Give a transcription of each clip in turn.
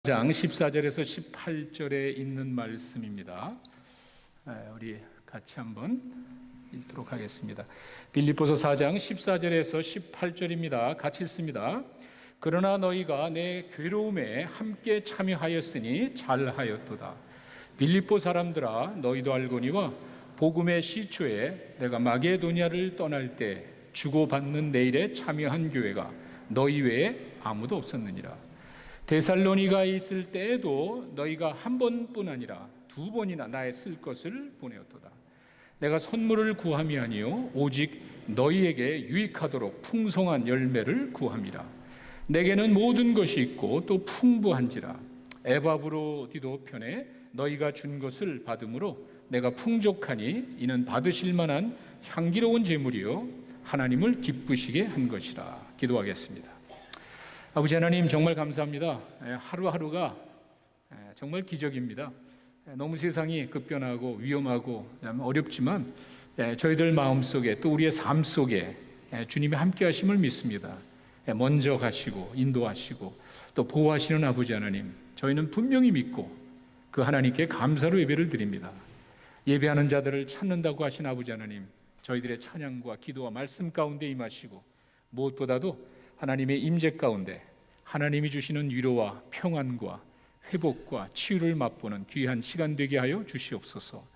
장 14절에서 18절에 있는 말씀입니다. 우리 같이 한번 읽도록 하겠습니다. 빌립보서 4장 14절에서 18절입니다. 같이 읽습니다. 그러나 너희가 내 괴로움에 함께 참여하였으니 잘하였도다. 빌립보 사람들아, 너희도 알거니와 복음의 시초에 내가 마게도냐를 떠날 때 주고받는 내일에 참여한 교회가 너희 외에 아무도 없었느니라. 데살로니가에 있을 때에도 너희가 한 번뿐 아니라 두 번이나 나의 쓸 것을 보내었도다. 내가 선물을 구함이 아니요 오직 너희에게 유익하도록 풍성한 열매를 구함이라. 내게는 모든 것이 있고 또 풍부한지라. 에바브로디도 편에 너희가 준 것을 받음으로 내가 풍족하니 이는 받으실 만한 향기로운 제물이요 하나님을 기쁘시게 한 것이라. 기도하겠습니다. 아버지 하나님, 정말 감사합니다. 하루하루가 정말 기적입니다. 너무 세상이 급변하고 위험하고 어렵지만 저희들 마음속에 또 우리의 삶 속에 주님의 함께 하심을 믿습니다. 먼저 가시고 인도하시고 또 보호하시는 아버지 하나님, 저희는 분명히 믿고 그 하나님께 감사로 예배를 드립니다. 예배하는 자들을 찾는다고 하신 아버지 하나님, 저희들의 찬양과 기도와 말씀 가운데 임하시고 무엇보다도 하나님의 임재 가운데 하나님이 주시는 위로와 평안과 회복과 치유를 맛보는 귀한 시간 되게 하여 주시옵소서.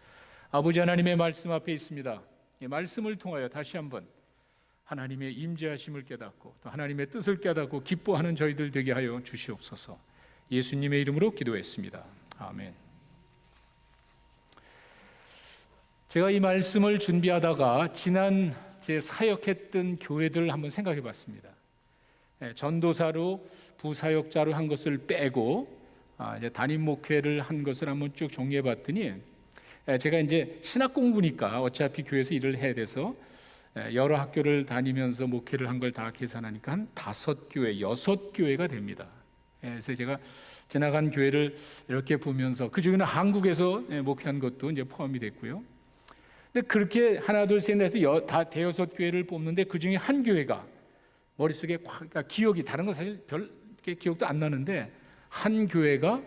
아버지 하나님의 말씀 앞에 있습니다. 이 말씀을 통하여 다시 한번 하나님의 임재하심을 깨닫고 또 하나님의 뜻을 깨닫고 기뻐하는 저희들 되게 하여 주시옵소서. 예수님의 이름으로 기도했습니다. 아멘. 제가 이 말씀을 준비하다가 지난 제 사역했던 교회들을 한번 생각해 봤습니다. 전도사로 부사역자로 한 것을 빼고 이제 담임 목회를 한 것을 한번 쭉 정리해 봤더니 제가 이제 신학 공부니까 어차피 교회에서 일을 해야 돼서 여러 학교를 다니면서 목회를 한 걸 다 계산하니까 한 5교회, 6교회가 됩니다. 그래서 제가 지나간 교회를 이렇게 보면서 그중에는 한국에서 목회한 것도 이제 포함이 됐고요. 근데 그렇게 하나, 둘, 셋, 넷 해서 다 대여섯 교회를 뽑는데 그중에 한 교회가 머릿속에 그러니까 기억이 다른 건 사실 별 기억도 안 나는데 한 교회가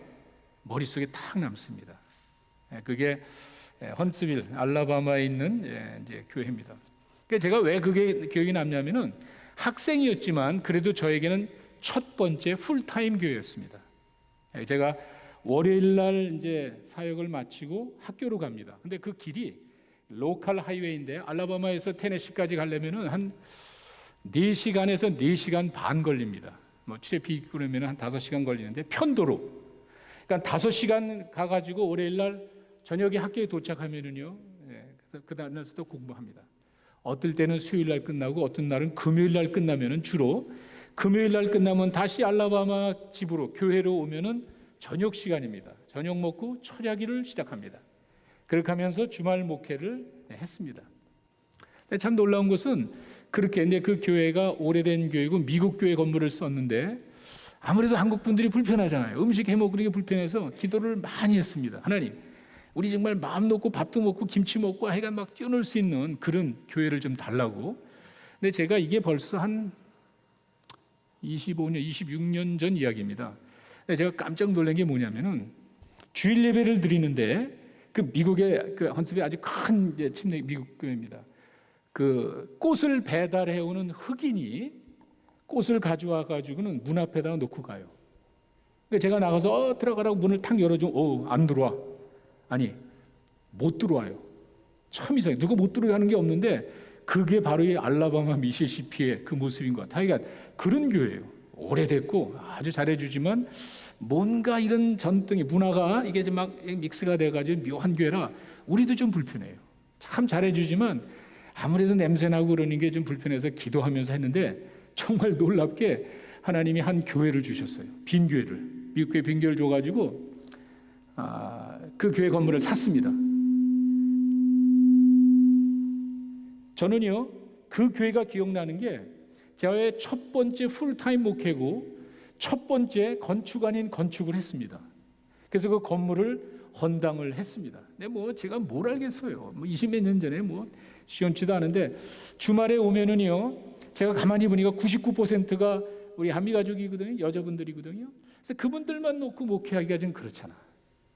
머릿속에 딱 남습니다. 그게 헌츠빌 알라바마에 있는 이제 교회입니다. 그러니까 제가 왜 그게 기억이 남냐면은 학생이었지만 그래도 저에게는 첫 번째 풀타임 교회였습니다. 제가 월요일 날 이제 사역을 마치고 학교로 갑니다. 근데 그 길이 로컬 하이웨이인데 알라바마에서 테네시까지 가려면은 한 4시간에서 4시간 반 걸립니다. 뭐 트래픽 그러면 한 5시간 걸리는데 편도로. 그러니까 5시간 가가지고 월요일 날 저녁에 학교에 도착하면은요. 그 다음날서도 공부합니다. 어떨 때는 수요일 날 끝나고 어떤 날은 금요일 날 끝나면은 주로 금요일 날 끝나면 다시 알라바마 집으로 교회로 오면은 저녁 시간입니다. 저녁 먹고 철야기를 시작합니다. 그렇게 하면서 주말 목회를 했습니다. 참 놀라운 것은 그렇게 이제 그 교회가 오래된 교회고 미국 교회 건물을 썼는데 아무래도 한국 분들이 불편하잖아요. 음식 해 먹으기 불편해서 기도를 많이 했습니다. 하나님, 우리 정말 마음 놓고 밥도 먹고 김치 먹고 하여간 막 뛰어놀 수 있는 그런 교회를 좀 달라고. 근데 제가 이게 벌써 한 25년, 26년 전 이야기입니다. 근데 제가 깜짝 놀란 게 뭐냐면은 주일 예배를 드리는데 그 미국의 그 헌츠빌 아주 큰 침례 미국 교회입니다. 그 꽃을 배달해 오는 흑인이 꽃을 가져와 가지고는 문 앞에다가 놓고 가요. 그러니까 제가 나가서 들어가라고 문을 탁 열어주면 안 들어와. 아니 못 들어와요. 참 이상해. 누가 못 들어가는 게 없는데 그게 바로 이 알라바마 미시시피의 그 모습인 것 같아요. 그러니까 그런 교회예요. 오래됐고 아주 잘해주지만 뭔가 이런 전통이 문화가 이게 막 믹스가 돼가지고 묘한 교회라 우리도 좀 불편해요. 참 잘해주지만 아무래도 냄새나고 그러는 게 좀 불편해서 기도하면서 했는데 정말 놀랍게 하나님이 한 교회를 주셨어요. 빈 교회를. 미국 교회 빈 교회를 줘가지고 그 교회 건물을 샀습니다. 저는요 그 교회가 기억나는 게 저의 첫 번째 풀타임 목회고 첫 번째 건축 아닌 건축을 했습니다. 그래서 그 건물을 헌당을 했습니다. 근데 뭐 제가 뭘 알겠어요. 뭐 20몇 년 전에 뭐 시원치도 않은데 주말에 오면은요 제가 가만히 보니까 99%가 우리 한미 가족이거든요. 여자분들이거든요. 그래서 그분들만 놓고 목회하기가 좀 그렇잖아.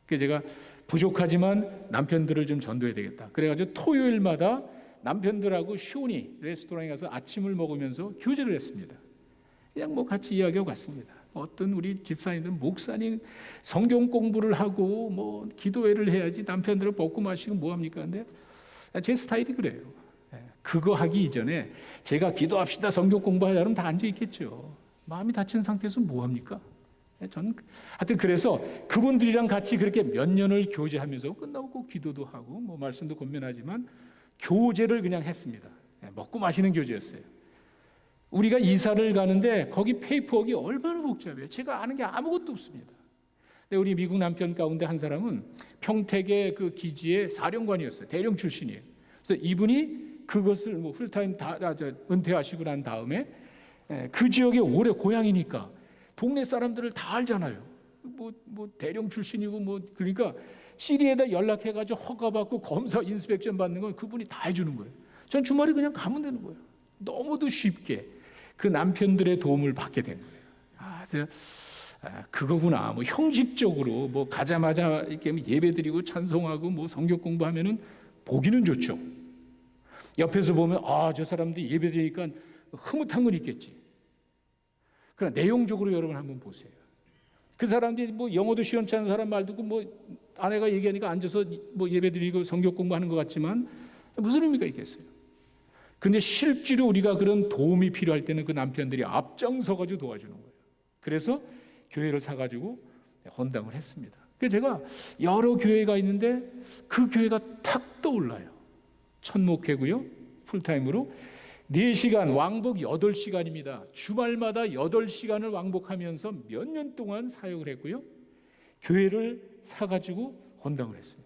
그래서 제가 부족하지만 남편들을 좀 전도해야 되겠다. 그래가지고 토요일마다 남편들하고 쇼니 레스토랑에 가서 아침을 먹으면서 교제를 했습니다. 그냥 뭐 같이 이야기하고 갔습니다. 어떤 우리 집사님들 목사님 성경 공부를 하고 뭐 기도회를 해야지 남편들을 먹고 마시고 뭐 합니까? 근데 제 스타일이 그래요. 그거 하기 이전에 제가 기도합시다 성경 공부하자 그러면 다 앉아 있겠죠. 마음이 다친 상태에서 뭐 합니까? 저는 하여튼 그래서 그분들이랑 같이 그렇게 몇 년을 교제하면서 끝나고 꼭 기도도 하고 뭐 말씀도 권면하지만 교제를 그냥 했습니다. 먹고 마시는 교제였어요. 우리가 이사를 가는데 거기 페이퍼워크가 얼마나 복잡해요. 제가 아는 게 아무것도 없습니다. 근데 우리 미국 남편 가운데 한 사람은 평택의 그 기지의 사령관이었어요. 대령 출신이에요. 그래서 이분이 그것을 뭐 풀타임 다 은퇴하시고 난 다음에 그 지역에 오래 고향이니까 동네 사람들을 다 알잖아요. 뭐 대령 출신이고 뭐 그러니까 시리에다 연락해가지고 허가받고 검사 인스펙션 받는 건 그분이 다 해주는 거예요. 전 주말에 그냥 가면 되는 거예요. 너무도 쉽게 그 남편들의 도움을 받게 된 거예요. 그래서 그거구나. 뭐 형식적으로 뭐 가자마자 이렇게 예배드리고 찬송하고 뭐 성경 공부하면은 보기는 좋죠. 옆에서 보면 저 사람들이 예배드리니까 흐뭇한 건 있겠지. 그러나 내용적으로 여러분 한번 보세요. 그 사람들이 뭐 영어도 시원치 않은 사람 말 듣고 뭐 아내가 얘기하니까 앉아서 뭐 예배드리고 성경 공부하는 것 같지만 무슨 의미가 있겠어요? 근데 실제로 우리가 그런 도움이 필요할 때는 그 남편들이 앞장서 가지고 도와주는 거예요. 그래서 교회를 사가지고 헌당을 했습니다. 그래서 제가 여러 교회가 있는데 그 교회가 탁 떠올라요. 첫 목회고요. 풀타임으로 4시간 왕복 8시간입니다. 주말마다 8시간을 왕복하면서 몇 년 동안 사역을 했고요. 교회를 사가지고 헌당을 했어요.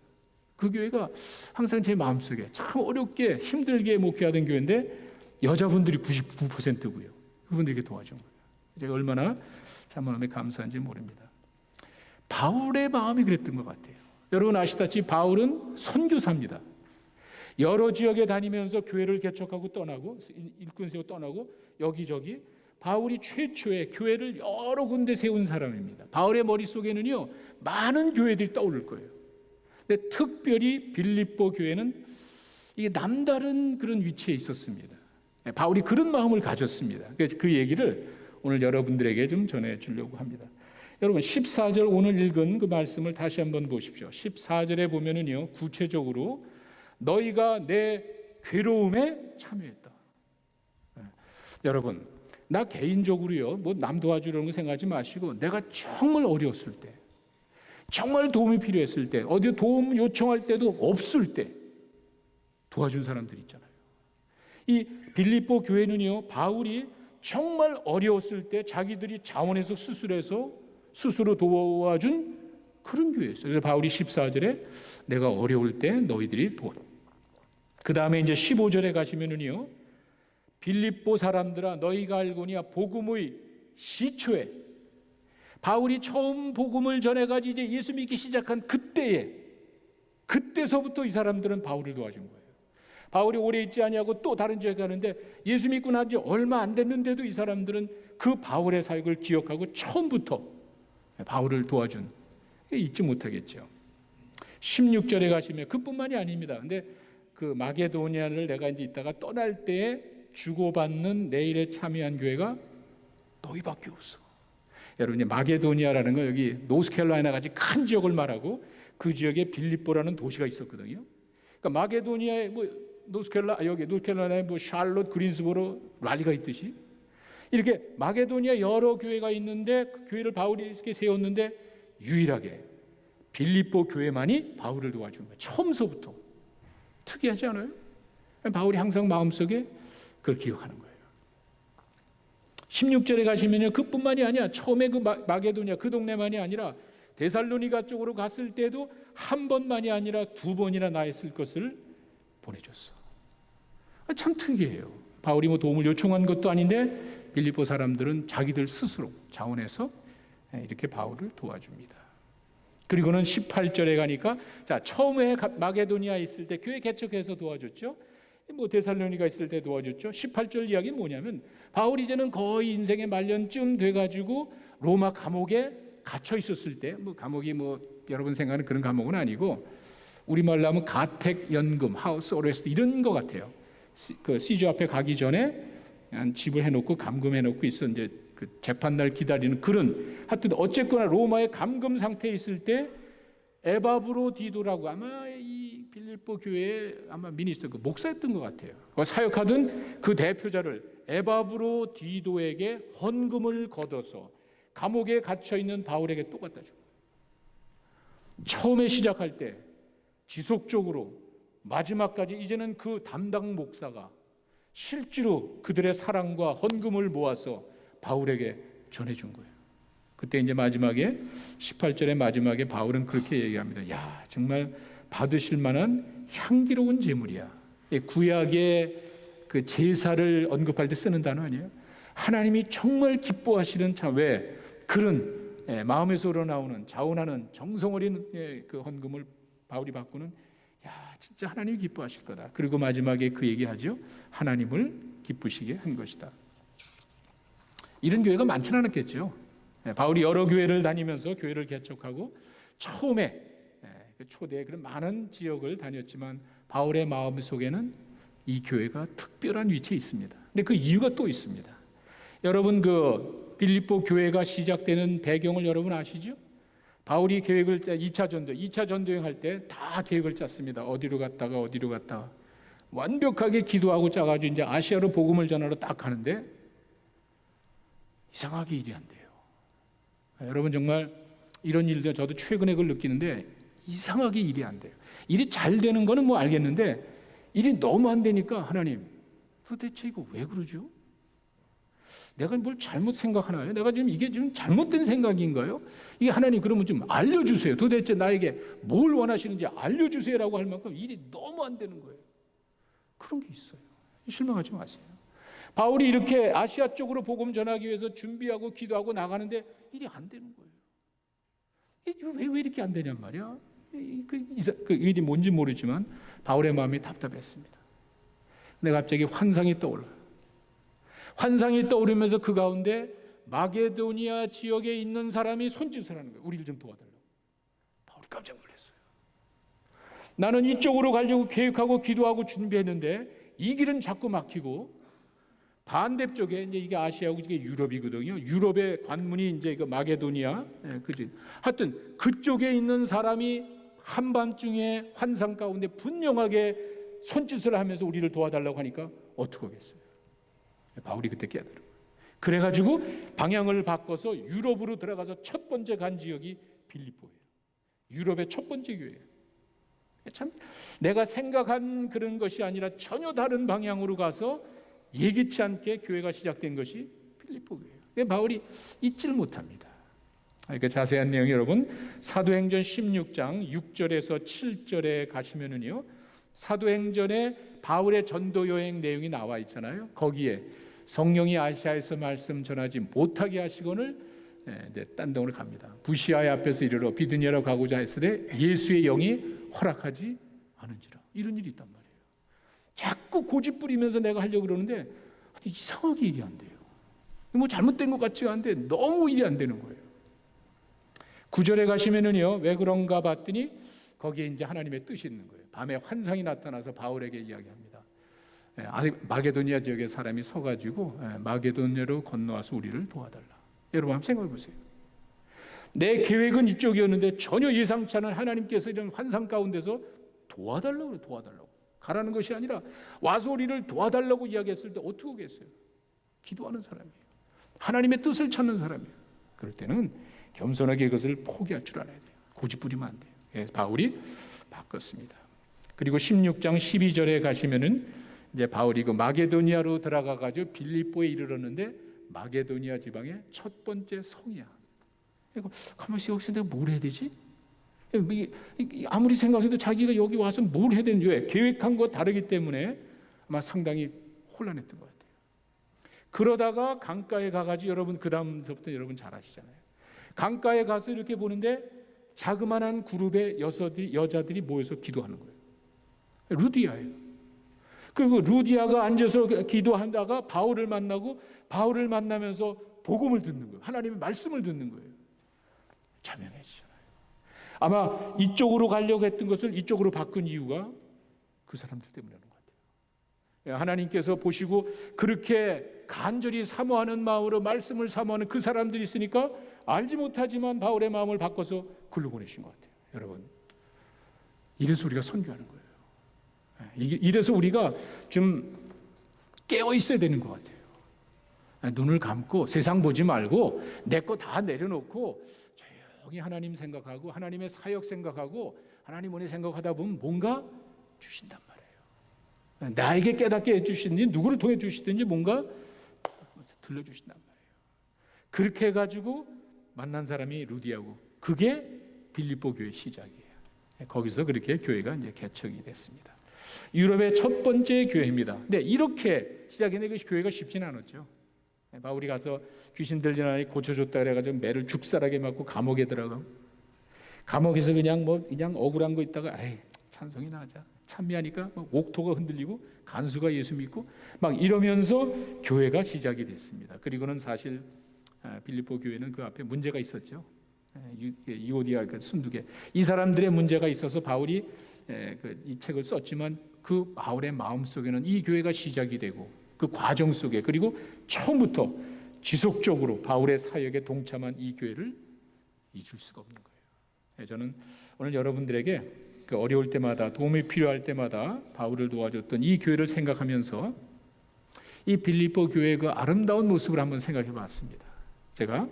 그 교회가 항상 제 마음속에 참 어렵게 힘들게 목회하던 교회인데 여자분들이 99%고요. 그분들에게 도와준 거예요. 제가 얼마나 참 마음에 감사한지 모릅니다. 바울의 마음이 그랬던 것 같아요. 여러분 아시다시피 바울은 선교사입니다. 여러 지역에 다니면서 교회를 개척하고 떠나고 일꾼 세우고 떠나고 여기저기 바울이 최초의 교회를 여러 군데 세운 사람입니다. 바울의 머릿속에는요 많은 교회들이 떠오를 거예요. 근데 특별히 빌립보 교회는 이게 남다른 그런 위치에 있었습니다. 바울이 그런 마음을 가졌습니다. 그래서 그 얘기를 오늘 여러분들에게 좀 전해주려고 합니다. 여러분 14절 오늘 읽은 그 말씀을 다시 한번 보십시오. 14절에 보면은요 구체적으로 너희가 내 괴로움에 참여했다. 여러분 나 개인적으로요 뭐 남 도와주려는 거 생각하지 마시고 내가 정말 어려웠을 때 정말 도움이 필요했을 때 어디 도움 요청할 때도 없을 때 도와준 사람들 있잖아요. 이 빌립보 교회는요 바울이 정말 어려웠을 때 자기들이 자원해서 수술해서 스스로 도와준 그런 교회였어요. 그래서 바울이 14절에 내가 어려울 때 너희들이 도와. 그 다음에 이제 15절에 가시면은요 빌립보 사람들아 너희가 알거니와 복음의 시초에 바울이 처음 복음을 전해가지고 이제 예수 믿기 시작한 그때서부터 이 사람들은 바울을 도와준 거예요. 바울이 오래 있지 아니하고 또 다른 지역에 가는데 예수 믿고 난 지 얼마 안 됐는데도 이 사람들은 그 바울의 사역을 기억하고 처음부터 바울을 도와준 잊지 못하겠죠. 16절에 가시면 그뿐만이 아닙니다. 근데 그 마게도니아를 내가 이제 있다가 떠날 때에 주고받는 내일에 참여한 교회가 너희밖에 없어. 여러분 마게도니아라는 거 여기 노스캐롤라이나 같이 큰 지역을 말하고 그 지역에 빌립보라는 도시가 있었거든요. 그러니까 마게도니아에 뭐 노스캐롤라이나에 뭐 샬롯, 그린스보로 랄리가 있듯이 이렇게 마게도니아 여러 교회가 있는데 그 교회를 바울이 이렇게 세웠는데 유일하게 빌립보 교회만이 바울을 도와준 거예요. 처음서부터. 특이하지 않아요? 바울이 항상 마음속에 그걸 기억하는 거예요. 16절에 가시면요 그뿐만이 아니야. 처음에 그 마게도니아 그 동네만이 아니라 데살로니가 쪽으로 갔을 때도 한 번만이 아니라 2번이나 나 있을 것을 보내줬어. 참 특이해요. 바울이 뭐 도움을 요청한 것도 아닌데 빌립보 사람들은 자기들 스스로 자원해서 이렇게 바울을 도와줍니다. 그리고는 18절에 가니까 자 처음에 마게도니아에 있을 때 교회 개척해서 도와줬죠. 뭐 데살로니가 있을 때 도와줬죠. 18절 이야기는 뭐냐면 바울이 이제는 거의 인생의 말년쯤 돼가지고 로마 감옥에 갇혀 있었을 때, 뭐 감옥이 뭐 여러분 생각하는 그런 감옥은 아니고 우리말로 하면 가택연금, 하우스 어레스트 이런 거 같아요. 그 시주 앞에 가기 전에 집을 해놓고 감금해놓고 있어 이제 그 재판날 기다리는 그런, 하여튼 어쨌거나 로마의 감금 상태에 있을 때 에바브로디도라고, 아마 이 빌립보 교회의 아마 미니스터 그 목사였던 것 같아요. 사역하던 그 대표자를 에바브로디도에게 헌금을 걷어서 감옥에 갇혀 있는 바울에게 또 갖다 줍니다. 처음에 시작할 때 지속적으로 마지막까지 이제는 그 담당 목사가 실제로 그들의 사랑과 헌금을 모아서 바울에게 전해준 거예요. 그때 이제 마지막에 18절의 마지막에 바울은 그렇게 얘기합니다. 야, 정말 받으실 만한 향기로운 제물이야. 구약의 그 제사를 언급할 때 쓰는 단어 아니에요? 하나님이 정말 기뻐하시는 참 왜 그런 마음에서 우러나오는 자원하는 정성 어린 그 헌금을 바울이 받고는 야, 진짜 하나님이 기뻐하실 거다. 그리고 마지막에 그 얘기하죠. 하나님을 기쁘시게 한 것이다. 이런 교회가 많지는 않았겠죠. 바울이 여러 교회를 다니면서 교회를 개척하고 처음에 초대에 그런 많은 지역을 다녔지만 바울의 마음 속에는 이 교회가 특별한 위치에 있습니다. 근데 그 이유가 또 있습니다. 여러분 그 빌립보 교회가 시작되는 배경을 여러분 아시죠? 바울이 계획을 2차 전도행 할 때 다 계획을 짰습니다. 어디로 갔다가 어디로 갔다가 완벽하게 기도하고 짜가지고 이제 아시아로 복음을 전하러 딱 가는데 이상하게 일이 안 돼요. 여러분 정말 이런 일들 저도 최근에 그걸 느끼는데 이상하게 일이 안 돼요. 일이 잘 되는 거는 뭐 알겠는데 일이 너무 안 되니까 하나님 도대체 이거 왜 그러죠? 내가 뭘 잘못 생각하나요? 내가 지금 이게 좀 잘못된 생각인가요? 이게 하나님 그러면 좀 알려주세요. 도대체 나에게 뭘 원하시는지 알려주세요라고 할 만큼 일이 너무 안 되는 거예요. 그런 게 있어요. 실망하지 마세요. 바울이 이렇게 아시아 쪽으로 복음 전하기 위해서 준비하고 기도하고 나가는데 일이 안 되는 거예요. 왜 이렇게 안 되냔 말이야. 그 일이 뭔지 모르지만 바울의 마음이 답답했습니다. 근데 갑자기 환상이 떠올라요. 환상이 떠오르면서 그 가운데 마게도니아 지역에 있는 사람이 손짓을 하는 거예요. 우리를 좀 도와달라고. 바울이 깜짝 놀랐어요. 나는 이쪽으로 가려고 계획하고 기도하고 준비했는데 이 길은 자꾸 막히고 반대쪽에 이제 이게 아시아고 이게 유럽이거든요. 유럽의 관문이 이제 그 마게도니아, 그지. 하여튼 그쪽에 있는 사람이 한밤중에 환상 가운데 분명하게 손짓을 하면서 우리를 도와달라고 하니까 어떡하겠어요. 바울이 그때 깨달은 거예요. 그래가지고 방향을 바꿔서 유럽으로 들어가서 첫 번째 간 지역이 빌립보예요. 유럽의 첫 번째 교회예요. 참 내가 생각한 그런 것이 아니라 전혀 다른 방향으로 가서 예기치 않게 교회가 시작된 것이 빌립보 교회예요. 바울이 잊지를 못합니다. 그 자세한 내용 여러분 사도행전 16장 6절에서 7절에 가시면은요 사도행전에 바울의 전도 여행 내용이 나와 있잖아요. 거기에 성령이 아시아에서 말씀 전하지 못하게 하시거늘 딴 동으로 갑니다. 부시아의 앞에서 이르러 비드니아로 가고자 했으되 예수의 영이 허락하지 않은지라. 이런 일이 있단 말이에요. 자꾸 고집 부리면서 내가 하려고 그러는데 이상하게 일이 안 돼요. 뭐 잘못된 것 같지가 않은데 너무 일이 안 되는 거예요. 9절에 가시면은요 왜 그런가 봤더니 거기에 이제 하나님의 뜻이 있는 거예요. 밤에 환상이 나타나서 바울에게 이야기합니다. 마게도니아 지역의 사람이 서가지고 마게도니아로 건너와서 우리를 도와달라. 여러분 한번 생각해 보세요. 내 계획은 이쪽이었는데 전혀 예상치 않은 하나님께서 이런 환상 가운데서 도와달라고 가라는 것이 아니라 와서 우리를 도와달라고 이야기했을 때 어떻게 하겠어요? 기도하는 사람이에요. 하나님의 뜻을 찾는 사람이에요. 그럴 때는 겸손하게 그것을 포기할 줄 알아야 돼요. 고집 부리면 안 돼요. 그래서 바울이 바꿨습니다. 그리고 16장 12절에 가시면은 이제 바울이 그 마게도니아로 들어가 가지고 빌립보에 이르렀는데 마게도니아 지방의 첫 번째 성이야. 그리고 가만히 여기서 내가 뭘 해야 되지? 아무리 생각해도 자기가 여기 와서 뭘 해야 되는지 왜? 계획한 거 다르기 때문에 아마 상당히 혼란했던 것 같아요. 그러다가 강가에 가가지고 여러분 그 다음부터 여러분 잘 아시잖아요. 강가에 가서 이렇게 보는데 자그마한 그룹의 여자들이 모여서 기도하는 거예요. 루디아예요. 그리고 루디아가 앉아서 기도한다가 바울을 만나고 바울을 만나면서 복음을 듣는 거예요. 하나님의 말씀을 듣는 거예요. 자명해지잖아요. 아마 이쪽으로 가려고 했던 것을 이쪽으로 바꾼 이유가 그 사람들 때문이라는 것 같아요. 하나님께서 보시고 그렇게 간절히 사모하는 마음으로 말씀을 사모하는 그 사람들이 있으니까 알지 못하지만 바울의 마음을 바꿔서 글로 보내신 것 같아요. 여러분, 이래서 우리가 선교하는 거예요. 이래서 우리가 좀 깨어 있어야 되는 것 같아요. 눈을 감고 세상 보지 말고 내 거 다 내려놓고 조용히 하나님 생각하고 하나님의 사역 생각하고 하나님 은혜 생각하다 보면 뭔가 주신단 말이에요. 나에게 깨닫게 해주시든지 누구를 통해 주시든지 뭔가 들려주신단 말이에요. 그렇게 해가지고 만난 사람이 루디아고 그게 빌립보 교회 시작이에요. 거기서 그렇게 교회가 이제 개척이 됐습니다. 유럽의 첫 번째 교회입니다. 근데 이렇게 시작했는데 그 교회가 쉽지는 않았죠. 바울이 가서 귀신 들린 아이 고쳐줬다 그래가지고 매를 죽살하게 맞고 감옥에 들어가고 감옥에서 그냥 억울한 거 있다가 찬송이나 하자 찬미하니까 옥토가 흔들리고 간수가 예수 믿고 막 이러면서 교회가 시작이 됐습니다. 그리고는 사실 빌립보 교회는 그 앞에 문제가 있었죠. 이오디아 그 순두계 이 사람들의 문제가 있어서 바울이 이 책을 썼지만 그 바울의 마음 속에는 이 교회가 시작이 되고 그 과정 속에 그리고 처음부터 지속적으로 바울의 사역에 동참한 이 교회를 잊을 수가 없는 거예요. 저는 오늘 여러분들에게 그 어려울 때마다 도움이 필요할 때마다 바울을 도와줬던 이 교회를 생각하면서 이 빌립보 교회의 그 아름다운 모습을 한번 생각해 봤습니다. 제가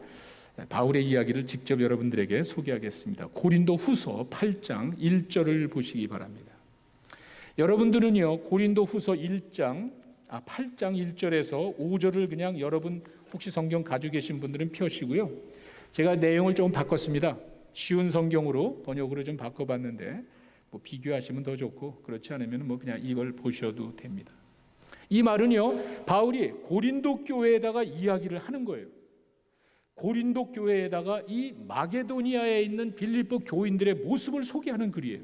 바울의 이야기를 직접 여러분들에게 소개하겠습니다. 고린도 후서 8장 1절을 보시기 바랍니다. 여러분들은요 고린도 후서 8장 1절에서 5절을 그냥 여러분 혹시 성경 가지고 계신 분들은 펴시고요. 제가 내용을 좀 바꿨습니다. 쉬운 성경으로 번역으로 좀 바꿔봤는데 뭐 비교하시면 더 좋고 그렇지 않으면 뭐 그냥 이걸 보셔도 됩니다. 이 말은요 바울이 고린도 교회에다가 이야기를 하는 거예요. 고린도 교회에다가 이 마게도니아에 있는 빌립보 교인들의 모습을 소개하는 글이에요.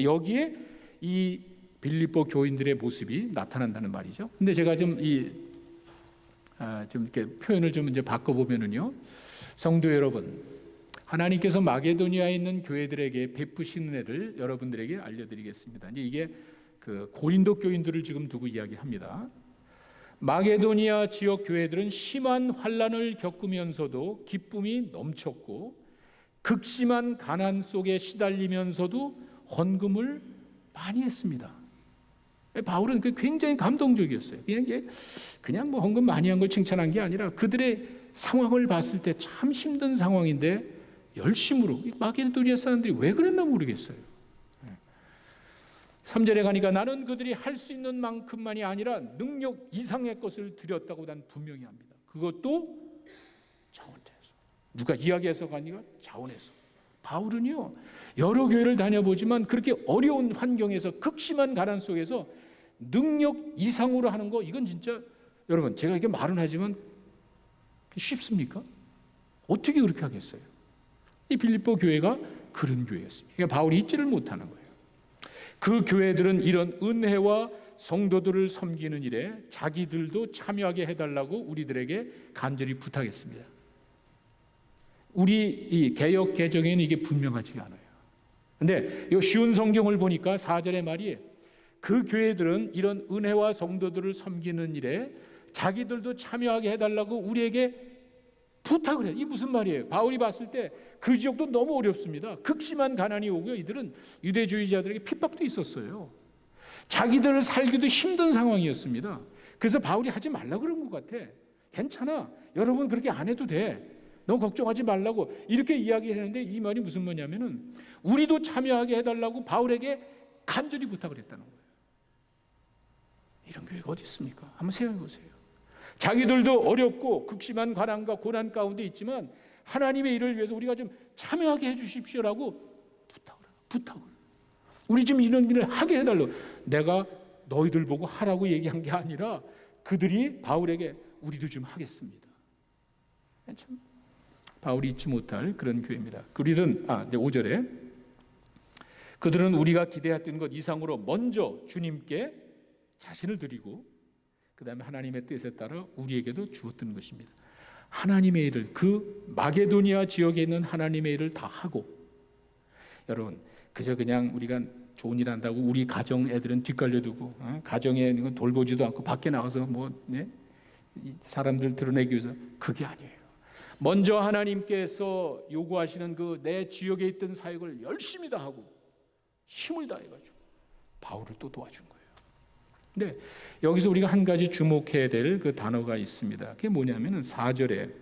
여기에 이 빌립보 교인들의 모습이 나타난다는 말이죠. 근데 제가 좀 이렇게 표현을 좀 이제 바꿔보면은요, 성도 여러분, 하나님께서 마게도니아에 있는 교회들에게 베푸신 은혜를 여러분들에게 알려드리겠습니다. 이제 이게 그 고린도 교인들을 지금 두고 이야기합니다. 마게도니아 지역 교회들은 심한 환난을 겪으면서도 기쁨이 넘쳤고 극심한 가난 속에 시달리면서도 헌금을 많이 했습니다. 바울은 굉장히 감동적이었어요. 그냥 뭐 헌금 많이 한 걸 칭찬한 게 아니라 그들의 상황을 봤을 때 참 힘든 상황인데 열심으로 마게도니아 사람들이 왜 그랬나 모르겠어요. 3절에 가니까 나는 그들이 할 수 있는 만큼만이 아니라 능력 이상의 것을 드렸다고 난 분명히 합니다. 그것도 자원에서. 누가 이야기해서 가니까 자원에서. 바울은요 여러 교회를 다녀보지만 그렇게 어려운 환경에서 극심한 가난 속에서 능력 이상으로 하는 거 이건 진짜 여러분 제가 이게 말은 하지만 쉽습니까? 어떻게 그렇게 하겠어요? 이 빌립보 교회가 그런 교회였습니다. 그러니까 바울이 잊지를 못하는 거예요. 그 교회들은 이런 은혜와 성도들을 섬기는 일에 자기들도 참여하게 해달라고 우리들에게 간절히 부탁했습니다. 우리 이 개역 개정에는 이게 분명하지가 않아요. 근데 이 쉬운 성경을 보니까 4절의 말이 그 교회들은 이런 은혜와 성도들을 섬기는 일에 자기들도 참여하게 해달라고 우리에게 부탁을 해요. 이게 무슨 말이에요? 바울이 봤을 때 그 지역도 너무 어렵습니다. 극심한 가난이 오고요. 이들은 유대주의자들에게 핍박도 있었어요. 자기들을 살기도 힘든 상황이었습니다. 그래서 바울이 하지 말라 그런 것 같아. 괜찮아. 여러분 그렇게 안 해도 돼. 너무 걱정하지 말라고 이렇게 이야기했는데 이 말이 무슨 말이냐면은 우리도 참여하게 해달라고 바울에게 간절히 부탁을 했다는 거예요. 이런 교회가 어디 있습니까? 한번 생각해 보세요. 자기들도 어렵고 극심한 가난과 고난 가운데 있지만 하나님의 일을 위해서 우리가 좀 참여하게 해주십시오라고 부탁을. 우리 좀 이런 일을 하게 해달라고. 내가 너희들 보고 하라고 얘기한 게 아니라 그들이 바울에게 우리도 좀 하겠습니다. 참 바울이 잊지 못할 그런 교회입니다. 그들은 이제 5절에 그들은 우리가 기대했던 것 이상으로 먼저 주님께 자신을 드리고 그 다음에 하나님의 뜻에 따라 우리에게도 주었던 것입니다. 하나님의 일을, 그 마게도니아 지역에 있는 하나님의 일을 다 하고, 여러분 그저 그냥 우리가 좋은 일 한다고 우리 가정 애들은 뒷갈려두고 가정에 있는 건 돌보지도 않고 밖에 나가서 사람들 드러내기 위해서, 그게 아니에요. 먼저 하나님께서 요구하시는 그 내 지역에 있던 사역을 열심히 다 하고 힘을 다해가지고 바울을 또 도와준 거예요. 근데 여기서 우리가 한 가지 주목해야 될 그 단어가 있습니다. 그게 뭐냐면은 4절에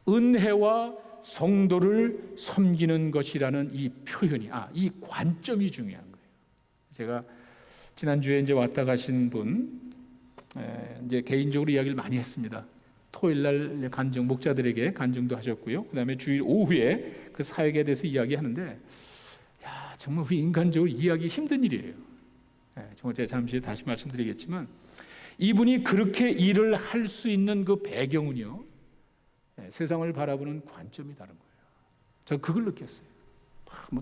은혜와 성도를 섬기는 것이라는 이 표현이, 이 관점이 중요한 거예요. 제가 지난주에 이제 왔다 가신 분, 이제 개인적으로 이야기를 많이 했습니다. 토요일 날 간증, 목자들에게 간증도 하셨고요. 그다음에 주일 오후에 그 사역에 대해서 이야기하는데, 정말 우리 인간적으로 이해하기 힘든 일이에요. 정말 제가 잠시 다시 말씀드리겠지만, 이분이 그렇게 일을 할 수 있는 그 배경은요, 세상을 바라보는 관점이 다른 거예요. 저 그걸 느꼈어요.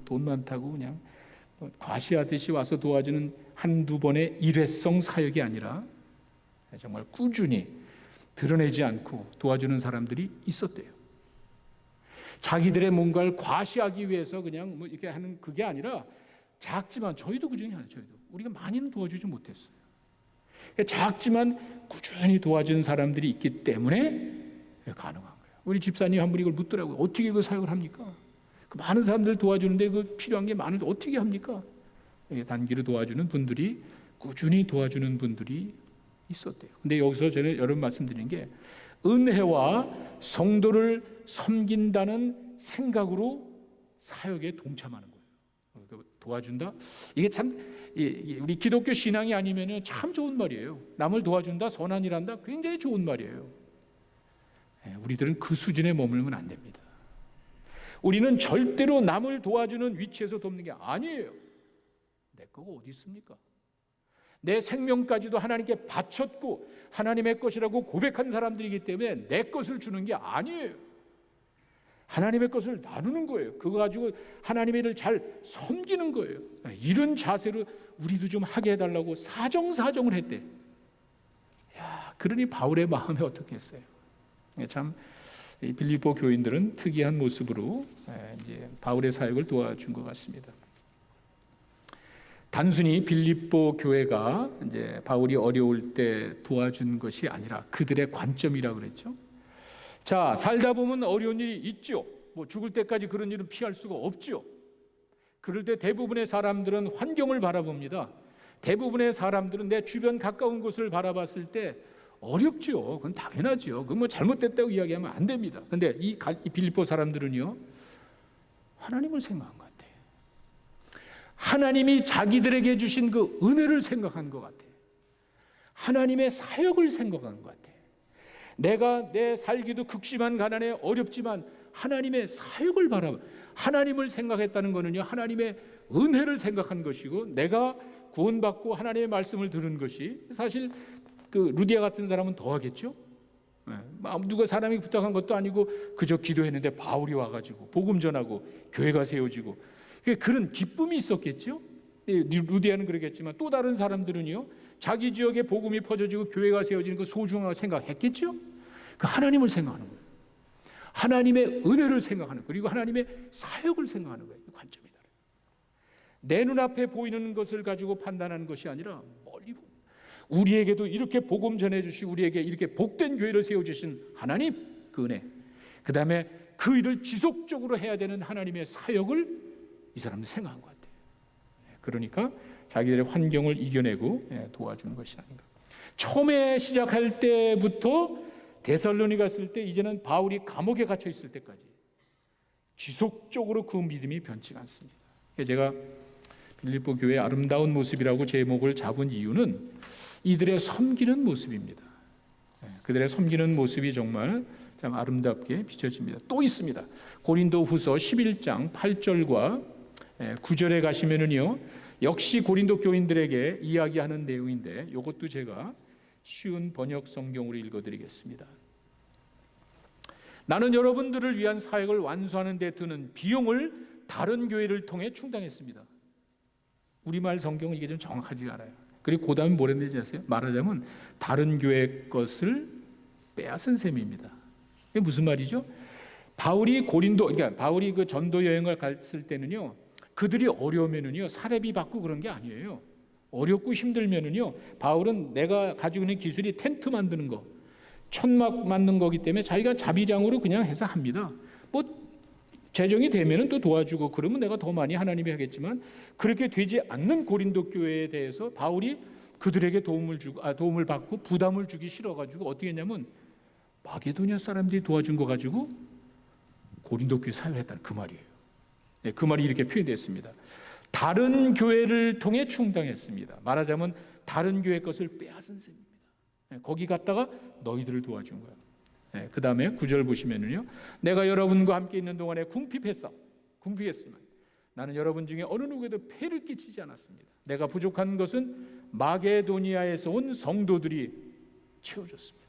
돈 많다고 그냥 과시하듯이 와서 도와주는 한두 번의 일회성 사역이 아니라 정말 꾸준히 드러내지 않고 도와주는 사람들이 있었대요. 자기들의 뭔가를 과시하기 위해서 그냥 이렇게 하는 그게 아니라, 작지만 저희도 그 중에 하나, 저희도 우리가 많이는 도와주지 못했어요. 작지만 꾸준히 도와준 사람들이 있기 때문에 가능한 거예요. 우리 집사님 한 분이 이걸 묻더라고요. 어떻게 그 사역을 합니까? 그 많은 사람들 도와주는데 그 필요한 게 많은데 어떻게 합니까? 단기로 도와주는 분들이, 꾸준히 도와주는 분들이 있었대요. 근데 여기서 저는 여러분 말씀드리는 게, 은혜와 성도를 섬긴다는 생각으로 사역에 동참하는 거예요. 도와준다? 이게 참 우리 기독교 신앙이 아니면 참 좋은 말이에요. 남을 도와준다, 선한 일 한다, 굉장히 좋은 말이에요. 우리들은 그 수준에 머물면 안 됩니다. 우리는 절대로 남을 도와주는 위치에서 돕는 게 아니에요. 내 거가 어디 있습니까? 내 생명까지도 하나님께 바쳤고 하나님의 것이라고 고백한 사람들이기 때문에 내 것을 주는 게 아니에요. 하나님의 것을 나누는 거예요. 그거 가지고 하나님의 일을 잘 섬기는 거예요. 이런 자세로 우리도 좀 하게 해달라고 사정사정을 했대. 그러니 바울의 마음이 어떻게 했어요? 참 빌립보 교인들은 특이한 모습으로 이제 바울의 사역을 도와준 것 같습니다. 단순히 빌립보 교회가 이제 바울이 어려울 때 도와준 것이 아니라 그들의 관점이라고 그랬죠. 자, 살다 보면 어려운 일이 있죠. 죽을 때까지 그런 일은 피할 수가 없죠. 그럴 때 대부분의 사람들은 환경을 바라봅니다. 대부분의 사람들은 내 주변 가까운 곳을 바라봤을 때 어렵죠. 그건 당연하죠. 그건 잘못됐다고 이야기하면 안 됩니다. 근데 이 빌립보 사람들은요, 하나님을 생각한 것 같아요. 하나님이 자기들에게 주신 그 은혜를 생각한 것 같아요. 하나님의 사역을 생각한 것 같아요. 내가 내 살기도 극심한 가난에 어렵지만 하나님의 사역을 바라봐, 하나님을 생각했다는 것은요, 하나님의 은혜를 생각한 것이고, 내가 구원받고 하나님의 말씀을 들은 것이, 사실 그 루디아 같은 사람은 더 하겠죠. 누가 사람이 부탁한 것도 아니고 그저 기도했는데 바울이 와가지고 복음 전하고 교회가 세워지고, 그런 기쁨이 있었겠죠. 루디아는 그러겠지만 또 다른 사람들은요, 자기 지역에 복음이 퍼져지고 교회가 세워지는 그 소중하다고 생각했겠죠. 그 하나님을 생각하는 거예요. 하나님의 은혜를 생각하는 거예요. 그리고 하나님의 사역을 생각하는 거예요. 관점이 다르요. 내 눈앞에 보이는 것을 가지고 판단하는 것이 아니라 멀리 보고, 우리에게도 이렇게 복음 전해주시고 우리에게 이렇게 복된 교회를 세워주신 하나님, 그 은혜, 그 다음에 그 일을 지속적으로 해야 되는 하나님의 사역을 이 사람들 생각한 것 같아요. 그러니까 자기들의 환경을 이겨내고 도와주는 것이 아닌가. 처음에 시작할 때부터 데살로니 갔을 때, 이제는 바울이 감옥에 갇혀 있을 때까지 지속적으로 그 믿음이 변치가 않습니다. 제가 빌립보 교회의 아름다운 모습이라고 제목을 잡은 이유는 이들의 섬기는 모습입니다. 그들의 섬기는 모습이 정말 참 아름답게 비춰집니다. 또 있습니다. 고린도후서 11장 8절과 9절에 가시면은요, 역시 고린도 교인들에게 이야기하는 내용인데, 이것도 제가 쉬운 번역 성경으로 읽어드리겠습니다. 나는 여러분들을 위한 사역을 완수하는 데 드는 비용을 다른 교회를 통해 충당했습니다. 우리말 성경은 이게 좀 정확하지가 않아요. 그리고 그 다음에 뭐랬는지 아세요? 말하자면 다른 교회 것을 빼앗은 셈입니다. 이게 무슨 말이죠? 그러니까 바울이 그 전도 여행을 갔을 때는요, 그들이 어려우면은요 사례비 받고 그런 게 아니에요. 어렵고 힘들면은요, 바울은 내가 가지고 있는 기술이 텐트 만드는 거, 천막 만든 거기 때문에 자기가 자비장으로 그냥 해서 합니다. 뭐 재정이 되면은 또 도와주고 그러면 내가 더 많이 하나님이 하겠지만, 그렇게 되지 않는 고린도 교회에 대해서 바울이 그들에게 도움을 받고 부담을 주기 싫어가지고 어떻게 했냐면 마게도니아 사람들이 도와준 거 가지고 고린도 교회 사역했다는 그 말이에요. 네, 그 말이 이렇게 표현됐습니다. 다른 교회를 통해 충당했습니다. 말하자면 다른 교회 것을 빼앗은 셈입니다. 네, 거기 갔다가 너희들을 도와준 거예요. 네, 그 다음에 9절 보시면은요, 내가 여러분과 함께 있는 동안에 궁핍했지만 나는 여러분 중에 어느 누구에도 폐를 끼치지 않았습니다. 내가 부족한 것은 마게도니아에서 온 성도들이 채워줬습니다.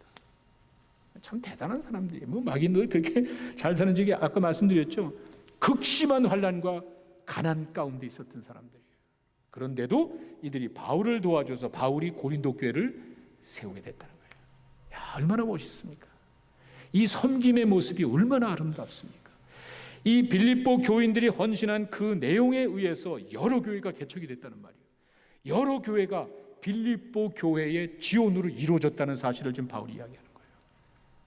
참 대단한 사람들이, 뭐 마게도니아 그렇게 잘 사는 적이 아까 말씀드렸죠. 극심한 환난과 가난 가운데 있었던 사람들이에요. 그런데도 이들이 바울을 도와줘서 바울이 고린도 교회를 세우게 됐다는 거예요. 야, 얼마나 멋있습니까? 이 섬김의 모습이 얼마나 아름답습니까? 이 빌립보 교인들이 헌신한 그 내용에 의해서 여러 교회가 개척이 됐다는 말이에요. 여러 교회가 빌립보 교회의 지원으로 이루어졌다는 사실을 지금 바울이 이야기하는 거예요.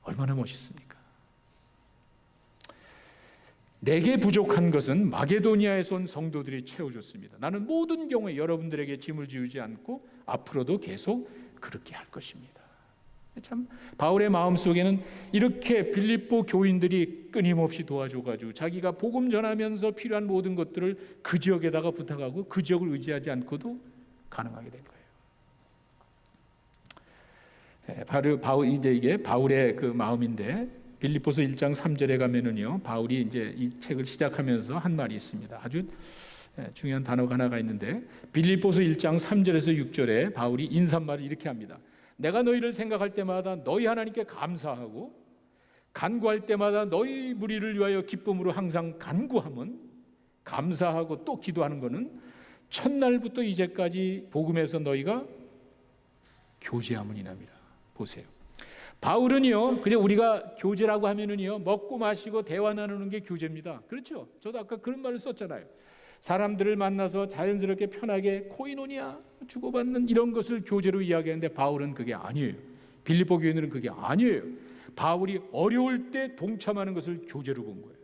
얼마나 멋있습니까? 내게 부족한 것은 마게도니아에서 온 성도들이 채워줬습니다. 나는 모든 경우에 여러분들에게 짐을 지우지 않고 앞으로도 계속 그렇게 할 것입니다. 참 바울의 마음속에는 이렇게 빌립보 교인들이 끊임없이 도와줘가지고 자기가 복음 전하면서 필요한 모든 것들을 그 지역에다가 부탁하고 그 지역을 의지하지 않고도 가능하게 된 거예요. 바울 이제 이게 바울의 그 마음인데, 빌립보서 1장 3절에 가면은요, 바울이 이제 이 책을 시작하면서 한 말이 있습니다. 아주 중요한 단어가 하나가 있는데, 빌립보서 1장 3절에서 6절에 바울이 인사말을 이렇게 합니다. 내가 너희를 생각할 때마다 너희 하나님께 감사하고 간구할 때마다 너희 무리를 위하여 기쁨으로 항상 간구함은, 감사하고 또 기도하는 것은 첫날부터 이제까지 복음에서 너희가 교제함이니라. 보세요. 바울은요, 그냥 우리가 교제라고 하면은요, 먹고 마시고 대화 나누는 게 교제입니다. 그렇죠? 저도 아까 그런 말을 썼잖아요. 사람들을 만나서 자연스럽게 편하게 코이노니아 주고받는 이런 것을 교제로 이야기하는데, 바울은 그게 아니에요. 빌립보 교인들은 그게 아니에요. 바울이 어려울 때 동참하는 것을 교제로 본 거예요.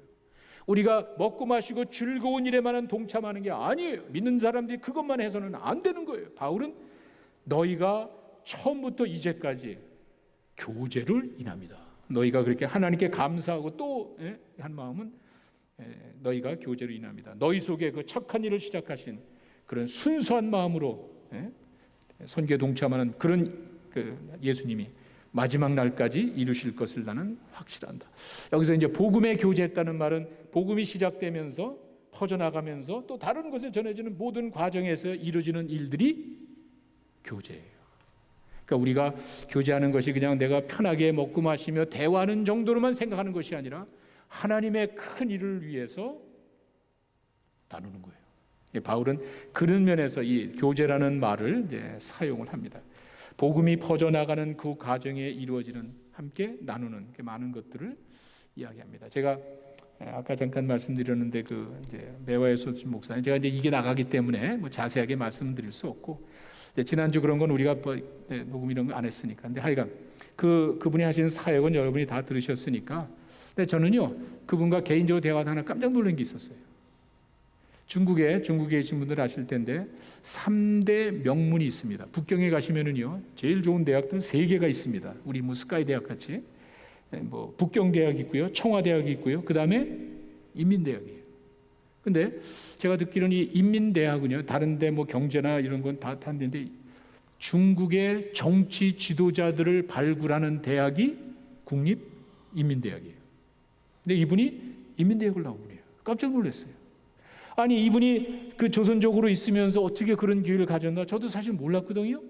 우리가 먹고 마시고 즐거운 일에만 동참하는 게 아니에요. 믿는 사람들이 그것만 해서는 안 되는 거예요. 바울은 너희가 처음부터 이제까지 교제를 인합니다. 너희가 그렇게 하나님께 감사하고 또 한 마음은 너희가 교제로 인합니다. 너희 속에 그 착한 일을 시작하신 그런 순수한 마음으로 선교에 동참하는 그런 그 예수님이 마지막 날까지 이루실 것을 나는 확실한다. 여기서 이제 복음에 교제했다는 말은 복음이 시작되면서 퍼져나가면서 또 다른 곳에 전해지는 모든 과정에서 이루어지는 일들이 교제예요. 그러니까 우리가 교제하는 것이 그냥 내가 편하게 먹고 마시며 대화하는 정도로만 생각하는 것이 아니라 하나님의 큰 일을 위해서 나누는 거예요. 바울은 그런 면에서 이 교제라는 말을 이제 사용을 합니다. 복음이 퍼져나가는 그 과정에 이루어지는 함께 나누는 많은 것들을 이야기합니다. 제가 아까 잠깐 말씀드렸는데 그 이제 매화에서 목사님, 제가 이제 이게 나가기 때문에 뭐 자세하게 말씀드릴 수 없고, 지난주 그런 건 우리가 녹음 이런 거 안 했으니까. 근데 하여간 그분이 하신 사역은 여러분이 다 들으셨으니까. 근데 저는요, 그분과 개인적으로 대화도 하나 깜짝 놀란 게 있었어요. 중국에 계신 분들 아실 텐데 3대 명문이 있습니다. 북경에 가시면은요, 제일 좋은 대학들 3개가 있습니다. 우리 뭐 스카이 대학 같이 뭐 북경 대학이 있고요, 청와대학이 있고요, 그 다음에 인민대학이에요. 근데 제가 듣기로는 이 인민대학은요, 다른데 뭐 경제나 이런 건 다 다른데 중국의 정치 지도자들을 발굴하는 대학이 국립인민대학이에요. 근데 이분이 인민대학을 나온 분이에요. 깜짝 놀랐어요. 아니, 이분이 그 조선족으로 있으면서 어떻게 그런 기회를 가졌나? 저도 사실 몰랐거든요.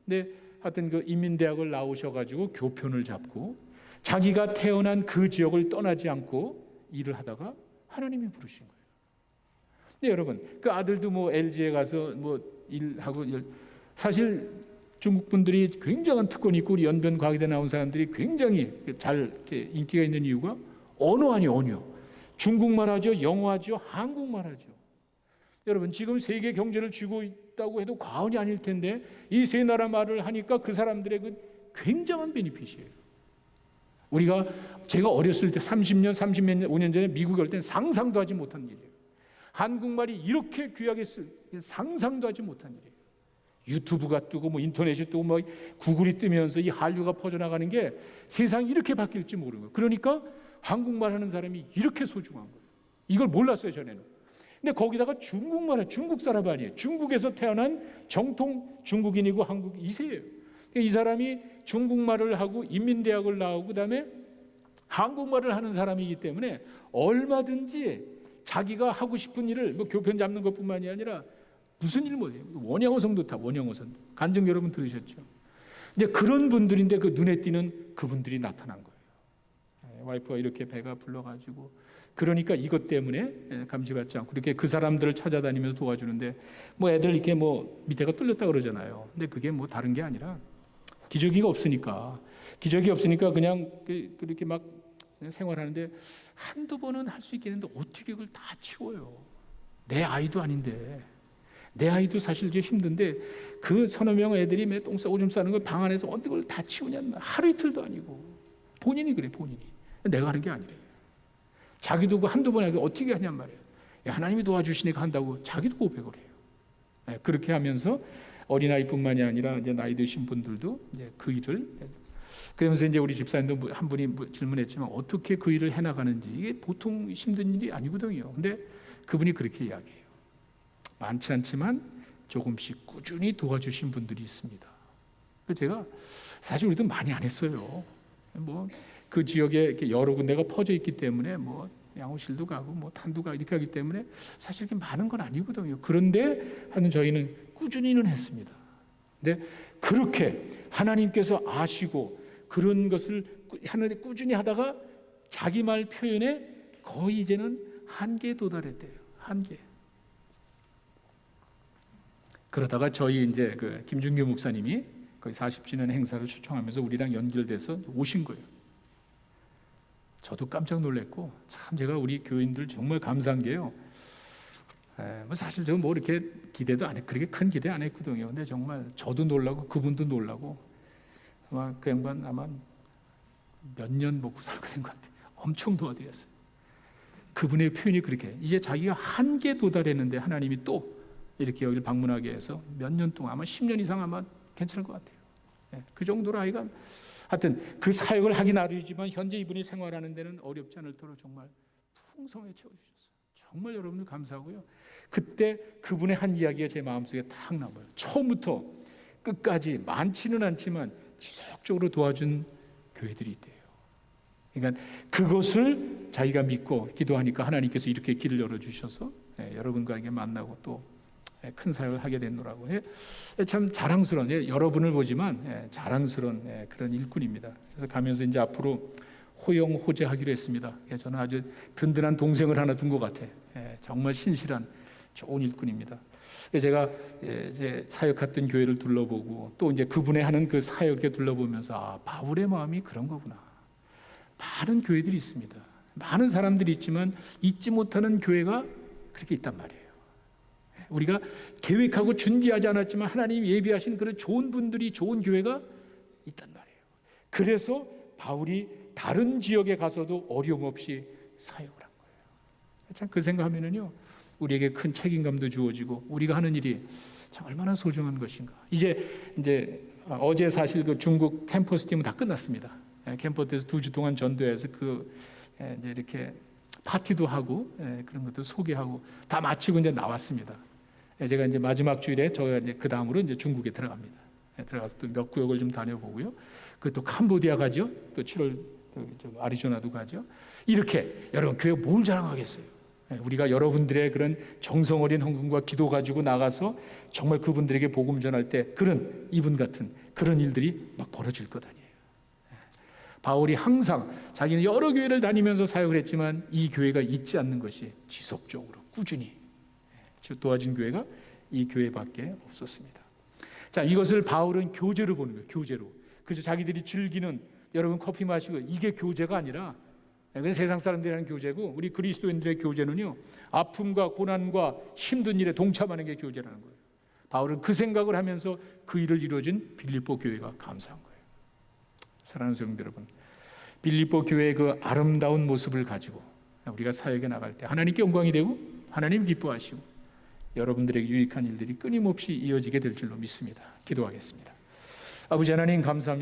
근데 하여튼 그 인민대학을 나오셔가지고 교편을 잡고 자기가 태어난 그 지역을 떠나지 않고 일을 하다가 하나님이 부르신 거예요. 근데 여러분, 그 아들도 뭐 LG에 가서 뭐 일하고 사실 중국 분들이 굉장한 특권이 있고 우리 연변과학대 나온 사람들이 굉장히 잘 이렇게 인기가 있는 이유가 언어 아니에요, 언어. 중국말 하죠, 영어 하죠, 한국말 하죠. 여러분 지금 세계 경제를 쥐고 있다고 해도 과언이 아닐 텐데 이 세 나라 말을 하니까 그 사람들의 그 굉장한 베니핏이에요. 제가 어렸을 때 30년, 35년 전에 미국에 올 때는 상상도 하지 못한 일이에요. 한국말이 이렇게 귀하게 상상도 하지 못한 일이에요. 유튜브가 뜨고 뭐 인터넷이 뜨고 뭐 구글이 뜨면서 이 한류가 퍼져나가는 게 세상이 이렇게 바뀔지 모르는 거예요. 그러니까 한국말 하는 사람이 이렇게 소중한 거예요. 이걸 몰랐어요, 전에는. 근데 거기다가 중국말, 중국 사람 아니에요. 중국에서 태어난 정통 중국인이고 한국 2세예요. 이 사람이 중국말을 하고 인민대학을 나오고 그다음에 한국말을 하는 사람이기 때문에 얼마든지 자기가 하고 싶은 일을 뭐 교편 잡는 것뿐만이 아니라 무슨 일 못해요. 원양어선도 타, 원양어선. 간증 여러분 들으셨죠? 이제 그런 분들인데 그 눈에 띄는 그분들이 나타난 거예요. 와이프가 이렇게 배가 불러가지고 그러니까 이것 때문에 감시받지 않고 이렇게 그 사람들을 찾아다니면서 도와주는데 뭐 애들 이렇게 뭐 밑에가 뚫렸다 그러잖아요. 근데 그게 뭐 다른 게 아니라 기저귀가 없으니까 그냥 그렇게 막 생활하는데 한두 번은 할 수 있겠는데 어떻게 그걸 다 치워요? 내 아이도 아닌데. 내 아이도 사실 좀 힘든데 그 서너 명 애들이 매 똥 싸고 오줌 싸는 걸 방 안에서 어떻게 그걸 다 치우냐. 하루 이틀도 아니고 본인이 그래, 본인이. 내가 하는 게 아니래. 자기도 그 한두 번 하게 어떻게 하냔 말이에요. 하나님이 도와주시니까 한다고 자기도 고백을 해요. 그렇게 하면서 어린아이뿐만이 아니라 이제 나이 드신 분들도 이제 그 일을 그러면서 이제 우리 집사님도 한 분이 질문했지만 어떻게 그 일을 해나가는지 이게 보통 힘든 일이 아니거든요. 근데 그분이 그렇게 이야기해요. 많지 않지만 조금씩 꾸준히 도와주신 분들이 있습니다. 제가 사실 우리도 많이 안 했어요. 뭐 그 지역에 이렇게 여러 군데가 퍼져 있기 때문에 뭐 양호실도 가고 뭐 탄도 가고 이렇게 하기 때문에 사실 이렇게 많은 건 아니거든요. 그런데 하는 저희는 꾸준히는 했습니다. 근데 그렇게 하나님께서 아시고 그런 것을 하는데 꾸준히 하다가 자기 말 표현에 거의 이제는 한계에 도달했대요. 한계. 그러다가 저희 이제 그 김준규 목사님이 거의 40주년 행사를 초청하면서 우리랑 연결돼서 오신 거예요. 저도 깜짝 놀랐고 참 제가 우리 교인들 정말 감사한 게요. 뭐 사실 저 뭐 이렇게 기대도 안 했, 그렇게 큰 기대 안 했거든요. 근데 정말 저도 놀라고 그분도 놀라고 아마 그 양반 아마 몇 년 먹고 살게 된 것 같아요. 엄청 도와드렸어요. 그분의 표현이 그렇게 이제 자기가 한계에 도달했는데 하나님이 또 이렇게 여기를 방문하게 해서 몇 년 동안 아마 10년 이상 아마 괜찮을 것 같아요. 그 정도로 아이가 하여튼 그 사역을 하긴 나름이지만 현재 이분이 생활하는 데는 어렵지 않을 터로 정말 풍성하게 채워주셨어요. 정말 여러분들 감사하고요. 그때 그분의 한 이야기가 제 마음속에 탁 남아요. 처음부터 끝까지 많지는 않지만 지속적으로 도와준 교회들이 있대요. 그러니까 그것을 자기가 믿고 기도하니까 하나님께서 이렇게 길을 열어주셔서 여러분과 이렇게 만나고 또 큰 사역을 하게 됐노라고 참 자랑스러운 여러분을 보지만 자랑스러운 그런 일꾼입니다. 그래서 가면서 이제 앞으로 호영호재하기로 했습니다. 저는 아주 든든한 동생을 하나 둔 것 같아. 정말 신실한 좋은 일꾼입니다. 제가 이제 사역했던 교회를 둘러보고 또 이제 그분의 하는 그 사역에 둘러보면서 아, 바울의 마음이 그런 거구나. 많은 교회들이 있습니다. 많은 사람들이 있지만 잊지 못하는 교회가 그렇게 있단 말이에요. 우리가 계획하고 준비하지 않았지만 하나님이 예비하신 그런 좋은 분들이 좋은 교회가 있단 말이에요. 그래서 바울이 다른 지역에 가서도 어려움 없이 사역을 한 거예요. 참 그 생각하면은요 우리에게 큰 책임감도 주어지고 우리가 하는 일이 참 얼마나 소중한 것인가. 이제 어제 사실 그 중국 캠퍼스 팀은 다 끝났습니다. 캠퍼스에서 2주 동안 전도해서 이제 이렇게 파티도 하고 그런 것도 소개하고 다 마치고 이제 나왔습니다. 제가 이제 마지막 주일에 저희가 이제 그 다음으로 이제 중국에 들어갑니다. 들어가서 또 몇 구역을 좀 다녀보고요. 또 캄보디아 가죠. 또 7월 또 아리조나도 가죠. 이렇게 여러분 교회 뭘 자랑하겠어요? 우리가 여러분들의 그런 정성 어린 헌금과 기도 가지고 나가서 정말 그분들에게 복음 전할 때 그런 이분 같은 그런 일들이 막 벌어질 것 아니에요. 바울이 항상 자기는 여러 교회를 다니면서 사역을 했지만 이 교회가 잊지 않는 것이 지속적으로 꾸준히 도와준 교회가 이 교회밖에 없었습니다. 자, 이것을 바울은 교제로 보는 거예요. 교제로. 그래서 자기들이 즐기는 여러분 커피 마시고 이게 교제가 아니라 그건 세상 사람들이 하는 교제고 우리 그리스도인들의 교제는요 아픔과 고난과 힘든 일에 동참하는 게 교제라는 거예요. 바울은 그 생각을 하면서 그 일을 이루어진 빌립보 교회가 감사한 거예요. 사랑하는 성도 여러분, 빌립보 교회의 그 아름다운 모습을 가지고 우리가 사역에 나갈 때 하나님께 영광이 되고 하나님 기뻐하시고 여러분들에게 유익한 일들이 끊임없이 이어지게 될 줄로 믿습니다. 기도하겠습니다. 아버지 하나님 감사합니다.